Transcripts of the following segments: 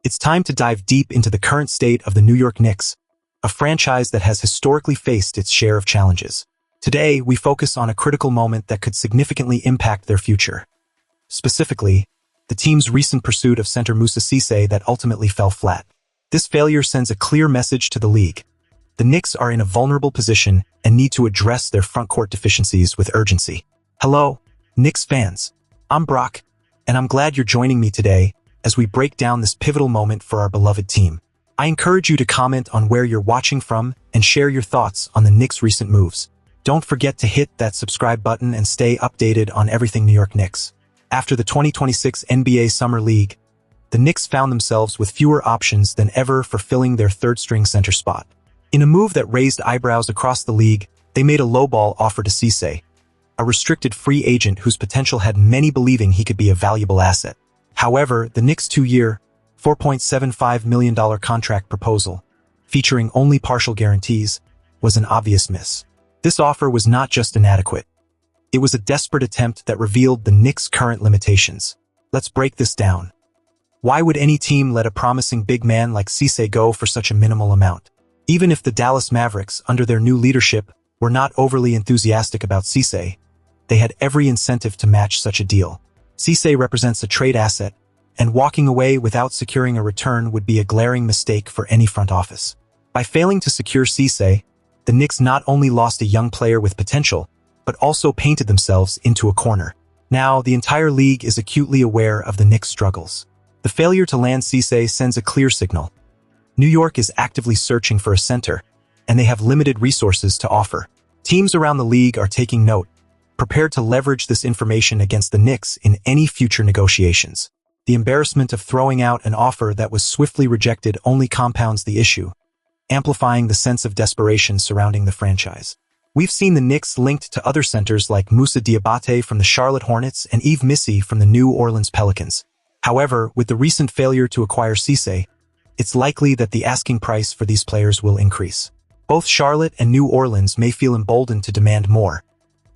It's time to dive deep into the current state of the New York Knicks, a franchise that has historically faced its share of challenges. Today, we focus on a critical moment that could significantly impact their future. Specifically, the team's recent pursuit of center Moussa Cisse that ultimately fell flat. This failure sends a clear message to the league. The Knicks are in a vulnerable position and need to address their frontcourt deficiencies with urgency. Hello, Knicks fans. I'm Brock, and I'm glad you're joining me today as we break down this pivotal moment for our beloved team. I encourage you to comment on where you're watching from and share your thoughts on the Knicks' recent moves. Don't forget to hit that subscribe button and stay updated on everything New York Knicks. After the 2026 NBA Summer League, the Knicks found themselves with fewer options than ever for filling their third-string center spot. In a move that raised eyebrows across the league, they made a lowball offer to Cisse, a restricted free agent whose potential had many believing he could be a valuable asset. However, the Knicks' two-year, $4.75 million contract proposal, featuring only partial guarantees, was an obvious miss. This offer was not just inadequate. It was a desperate attempt that revealed the Knicks' current limitations. Let's break this down. Why would any team let a promising big man like Cisse go for such a minimal amount? Even if the Dallas Mavericks, under their new leadership, were not overly enthusiastic about Cisse, they had every incentive to match such a deal. Cisse represents a trade asset, and walking away without securing a return would be a glaring mistake for any front office. By failing to secure Cisse, the Knicks not only lost a young player with potential, but also painted themselves into a corner. Now, the entire league is acutely aware of the Knicks' struggles. The failure to land Cisse sends a clear signal. New York is actively searching for a center, and they have limited resources to offer. Teams around the league are taking note, prepared to leverage this information against the Knicks in any future negotiations. The embarrassment of throwing out an offer that was swiftly rejected only compounds the issue, amplifying the sense of desperation surrounding the franchise. We've seen the Knicks linked to other centers like Moussa Diabate from the Charlotte Hornets and Yves Missy from the New Orleans Pelicans. However, with the recent failure to acquire Cisse, it's likely that the asking price for these players will increase. Both Charlotte and New Orleans may feel emboldened to demand more,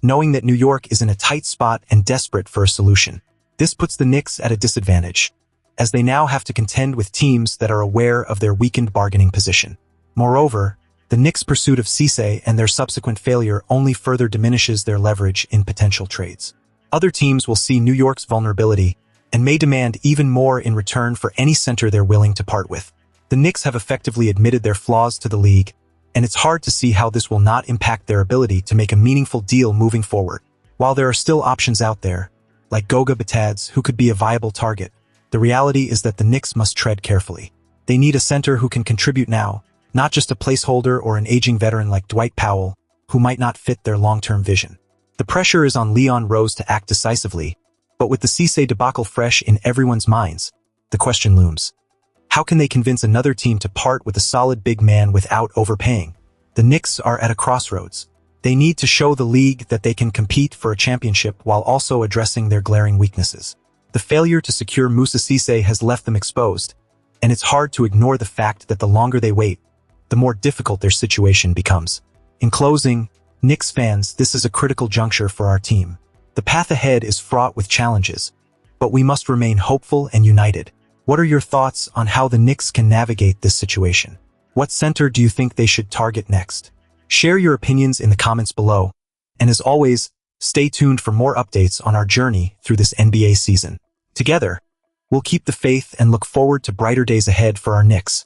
knowing that New York is in a tight spot and desperate for a solution. This puts the Knicks at a disadvantage, as they now have to contend with teams that are aware of their weakened bargaining position. Moreover, the Knicks' pursuit of Cisse and their subsequent failure only further diminishes their leverage in potential trades. Other teams will see New York's vulnerability and may demand even more in return for any center they're willing to part with. The Knicks have effectively admitted their flaws to the league, and it's hard to see how this will not impact their ability to make a meaningful deal moving forward. While there are still options out there, like Goga Bitadze, who could be a viable target, the reality is that the Knicks must tread carefully. They need a center who can contribute now, not just a placeholder or an aging veteran like Dwight Powell, who might not fit their long-term vision. The pressure is on Leon Rose to act decisively, but with the Cisse debacle fresh in everyone's minds, the question looms. How can they convince another team to part with a solid big man without overpaying? The Knicks are at a crossroads. They need to show the league that they can compete for a championship while also addressing their glaring weaknesses. The failure to secure Moussa Cisse has left them exposed, and it's hard to ignore the fact that the longer they wait, the more difficult their situation becomes. In closing, Knicks fans, this is a critical juncture for our team. The path ahead is fraught with challenges, but we must remain hopeful and united. What are your thoughts on how the Knicks can navigate this situation? What center do you think they should target next? Share your opinions in the comments below, and as always, stay tuned for more updates on our journey through this NBA season. Together, we'll keep the faith and look forward to brighter days ahead for our Knicks.